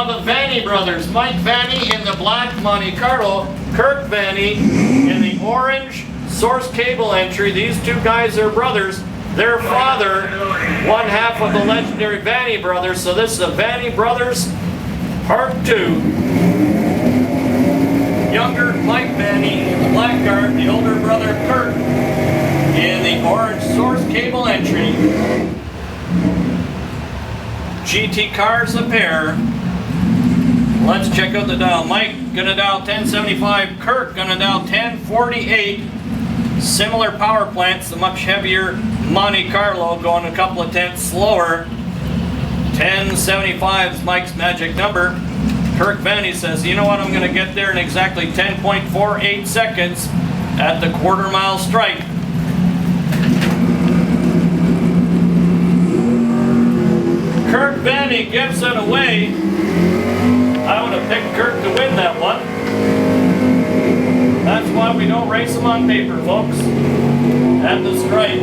now the Vanny brothers. Mike Vanny in the black Monte Carlo, Kirk Vanny in the orange source cable entry. These two guys are brothers. Their father, one half of the legendary Vanny brothers. So this is the Vanny brothers part 2. Younger Mike Vanny in the black guard, the older brother Kirk in the orange source cable entry. GT cars a pair. Let's check out the dial. Mike gonna dial 1075, Kirk gonna dial 1048. Similar power plants, the much heavier Monte Carlo going a couple of tenths slower. 1075 is Mike's magic number. Kirk Vanny says, you know what, I'm gonna get there in exactly 10.48 seconds at the quarter-mile strike. Kirk Vanny gives it away. I would have picked Kirk to win that one. That's why we don't race them on paper, folks. At the stripe.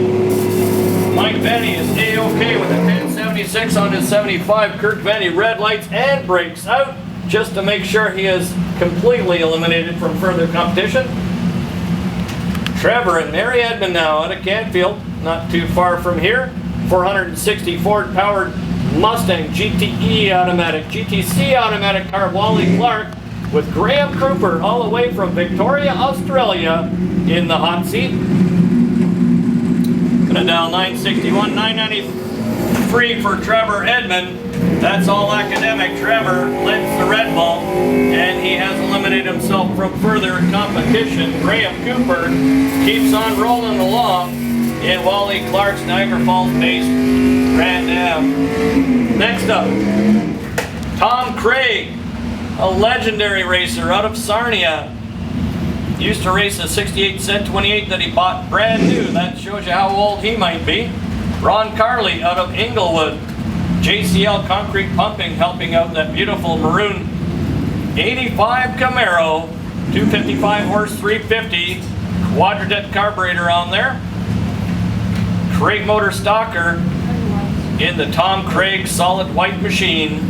Mike Vanny is A-OK with a 1076 on his 75. Kirk Vanny red lights and brakes out just to make sure he is completely eliminated from further competition. Trevor and Mary Edmond now out of Canfield, not too far from here. 460 Ford powered Mustang GTE automatic, GTC automatic car, Wally Clark with Graham Cooper all the way from Victoria, Australia in the hot seat. Gonna dial 961, 993 for Trevor Edmond. That's all academic. Trevor lifts the red ball and he has eliminated himself from further competition. Graham Cooper keeps on rolling along in Wally Clark's Niagara Falls-based Grand Am. Next up, Tom Craig, a legendary racer out of Sarnia. Used to race a 68 Cent 28 that he bought brand new. That shows you how old he might be. Ron Carley out of Inglewood. JCL Concrete Pumping helping out that beautiful maroon 85 Camaro. 255 horse, 350. Quadradet carburetor on there. Craig Motor Stalker in the Tom Craig solid white machine.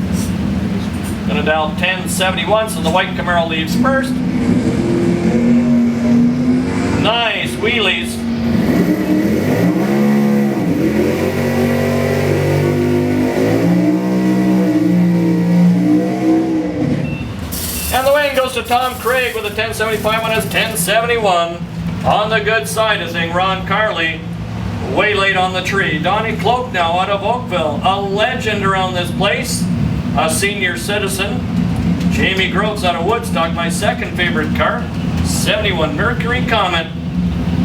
Gonna dial 1071, so the white Camaro leaves first. Nice wheelies. And the wing goes to Tom Craig with a 1075 on his 1071. On the good side is Ron Carley. Way late on the tree. Donnie Cloak now out of Oakville. A legend around this place. A senior citizen. Jamie Groves out of Woodstock, my second favorite car. 71 Mercury Comet.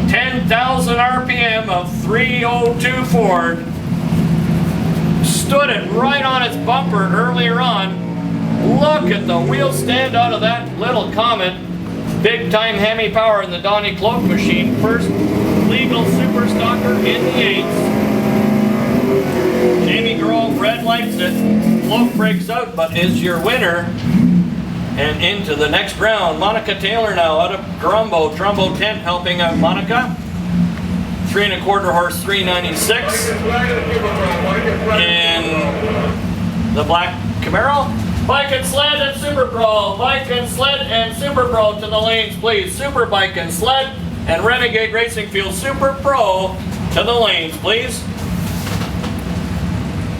10,000 RPM of 302 Ford. Stood it right on its bumper earlier on. Look at the wheel stand out of that little Comet. Big time Hemi power in the Donnie Cloak machine. First legal super stalker in the 8s. Jamie Grove red lights it. Cloak breaks out, but is your winner. And into the next round, Monica Taylor now out of Grumbo. Trumbo Tent helping out Monica. 3 1/4 horse, 396 in the black Camaro. Bike and sled and Super Pro. Bike and sled and Super Pro to the lanes, please. Super Bike and sled and Renegade Racing Field Super Pro to the lanes, please.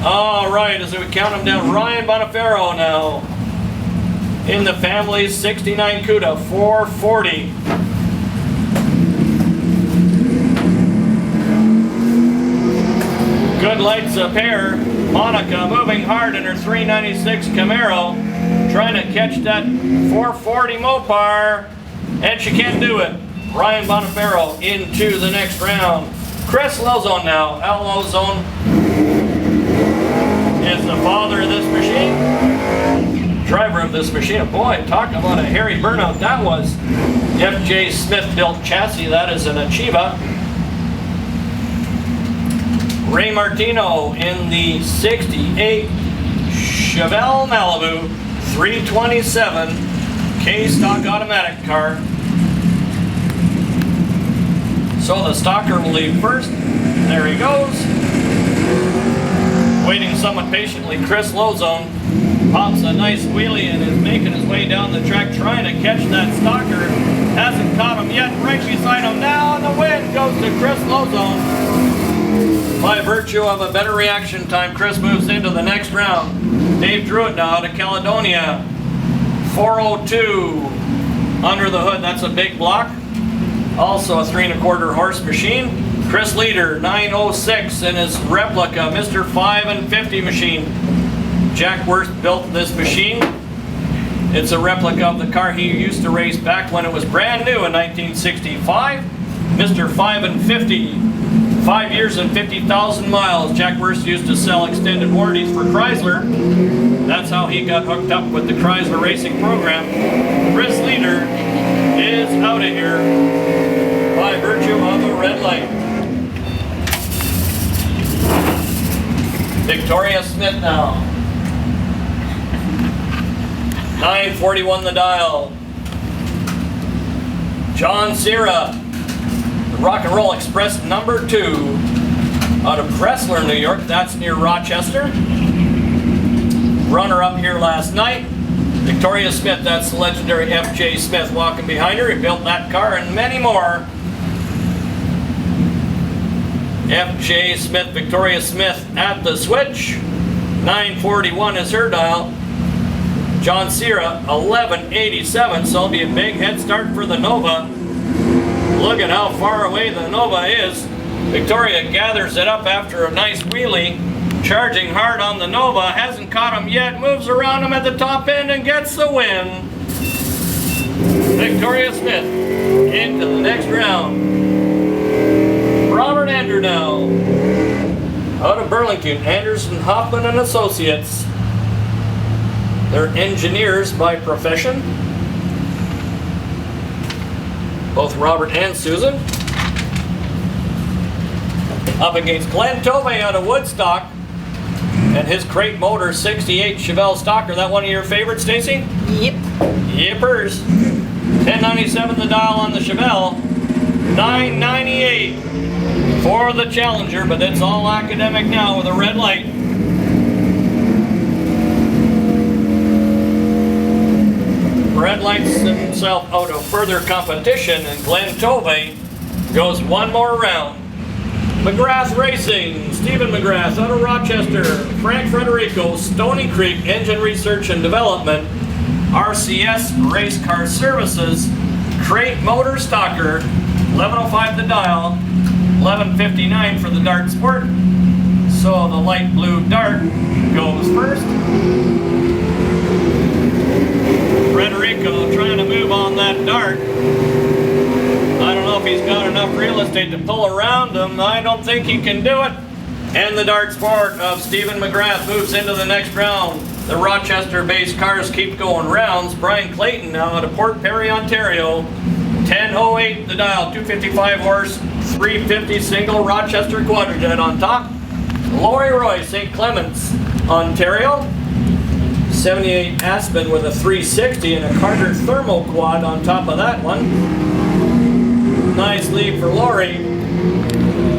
All right, as we count them down, Ryan Bonifero now in the family's 69 CUDA 440. Good lights a pair. Monica moving hard in her 396 Camaro, trying to catch that 440 Mopar, and she can't do it. Ryan Bonifero into the next round. Chris Lozone now. Al Lozone is the father of this machine, driver of this machine. Boy, talk about a hairy burnout that was. FJ Smith built chassis, that is an Achieva. Ray Martino in the 68 Chevelle Malibu 327 K-Stock automatic car. So the stalker will leave first. There he goes. Waiting somewhat patiently, Chris Lozone Pops a nice wheelie and is making his way down the track trying to catch that stalker. Hasn't caught him yet. Right beside him now, and the win goes to Chris Lozone. By virtue of a better reaction time, Chris moves into the next round. Dave Druitt now out of Caledonia. 402 under the hood. That's a big block. Also a 3 1/4 horse machine. Chris Leader 906 in his replica Mr. 5 50 machine. Jack Worth built this machine. It's a replica of the car he used to race back when it was brand new in 1965. Mr. 5 50. 5 years and 50,000 miles. Jack Worth used to sell extended warranties for Chrysler. That's how he got hooked up with the Chrysler racing program. Chris Leader is out of here by virtue of a red light. Victoria Smith now. 941 the dial. John Cera, the Rock and Roll Express number 2, out of Pressler, New York. That's near Rochester. Runner up here last night. Victoria Smith, that's the legendary F.J. Smith walking behind her. He built that car and many more. F.J. Smith, Victoria Smith at the switch. 941 is her dial. John Cera, 1187, so it'll be a big head start for the Nova. Look at how far away the Nova is. Victoria gathers it up after a nice wheelie. Charging hard on the Nova, hasn't caught him yet, moves around him at the top end and gets the win. Victoria Smith into the next round. Robert Andrew now, out of Burlington, Anderson, Hoffman and Associates. They're engineers by profession. Both Robert and Susan. Up against Glenn Tovey out of Woodstock and his Crate Motor 68 Chevelle Stalker. That one of your favorites, Stacy? Yep. Yippers. 1097 the dial on the Chevelle. 998 for the Challenger, but it's all academic now with a red light. Red lights himself out of further competition, and Glenn Tovey goes one more round. McGrath Racing, Stephen McGrath out of Rochester, Frank Frederico, Stony Creek Engine Research and Development, RCS Race Car Services, Crate Motor Stalker, 1105 the dial, 1159 for the Dart Sport. So the light blue Dart goes first. Frederico trying to move on that Dart. I don't know if he's got enough real estate to pull around him. I don't think he can do it. And the Dart Sport of Stephen McGrath moves into the next round. The Rochester-based cars keep going rounds. Brian Clayton now out of Port Perry, Ontario. 1008 the dial, 255 horse, 350 single Rochester Quadrajet on top. Lori Roy, St. Clements, Ontario. 78 Aspen with a 360 and a Carter Thermo Quad on top of that one. Nice lead for Lori.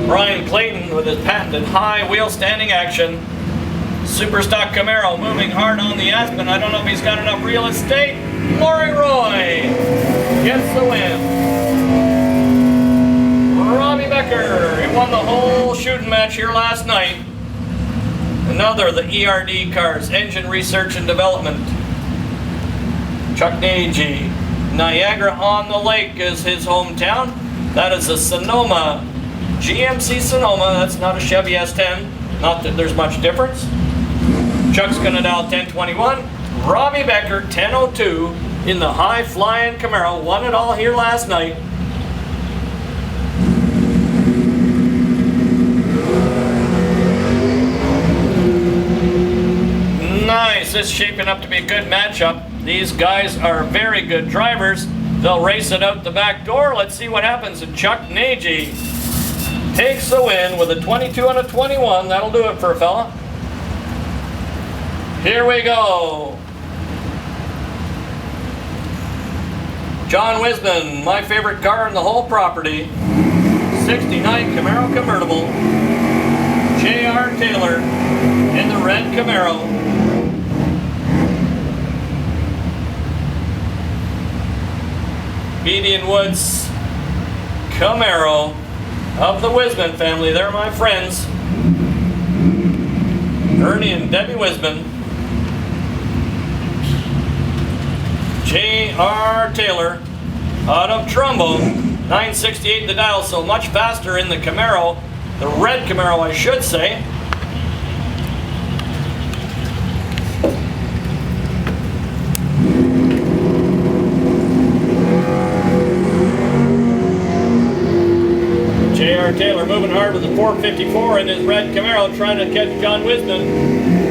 Brian Clayton with his patented high wheel standing action. Superstock Camaro moving hard on the Aspen. I don't know if he's got enough real estate. Lori Roy gets the win. Robbie Becker, he won the whole shooting match here last night. Another of the ERD cars, Engine Research and Development. Chuck Nagy, Niagara-on-the-Lake is his hometown. That is a Sonoma, GMC Sonoma. That's not a Chevy S10. Not that there's much difference. Chuck's gonna dial 1021. Robbie Becker, 1002 in the high-flying Camaro. Won it all here last night. Nice, this is shaping up to be a good matchup. These guys are very good drivers. They'll race it out the back door. Let's see what happens. And Chuck Nagy takes the win with a 22 and a 21. That'll do it for a fella. Here we go. John Wisman, my favorite car in the whole property. 69 Camaro convertible. J.R. Taylor in the red Camaro. Beatty and Woods Camaro of the Wisman family. They're my friends. Ernie and Debbie Wisman. J.R. Taylor out of Trumbo. 968 the dial, so much faster in the Camaro. The red Camaro, I should say. J.R. Taylor moving hard with the 454 in his red Camaro, trying to catch John Wisman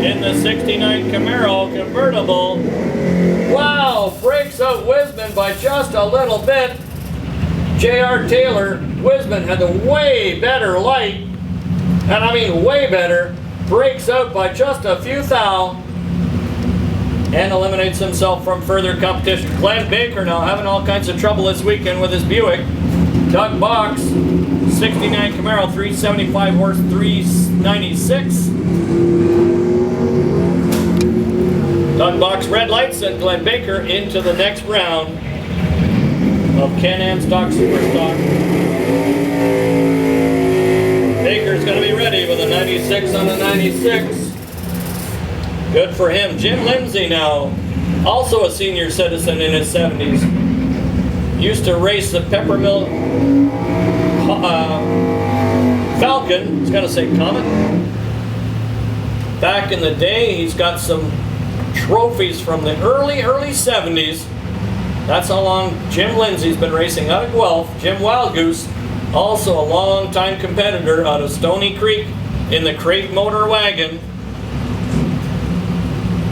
in the 69 Camaro convertible. Wow, breaks out Wisman by just a little bit. J.R. Taylor, Wisman had the way better light, and I mean way better, breaks out by just a few thou, and eliminates himself from further competition. Glenn Baker now having all kinds of trouble this weekend with his Buick. Doug Box, 69 Camaro, 375 horse, 396. Doug Box red lights and Glenn Baker into the next round of Can-Am Stock Super Stock. Baker's going to be ready with a 96 on a 96. Good for him. Jim Lindsay now, also a senior citizen in his 70s. Used to race the Peppermill Falcon. I was going to say Comet. Back in the day, he's got some trophies from the early 70s. That's how long Jim Lindsay's been racing out of Guelph. Jim Wildgoose, also a long-time competitor out of Stony Creek in the crate motor wagon.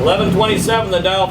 11:27 the dial.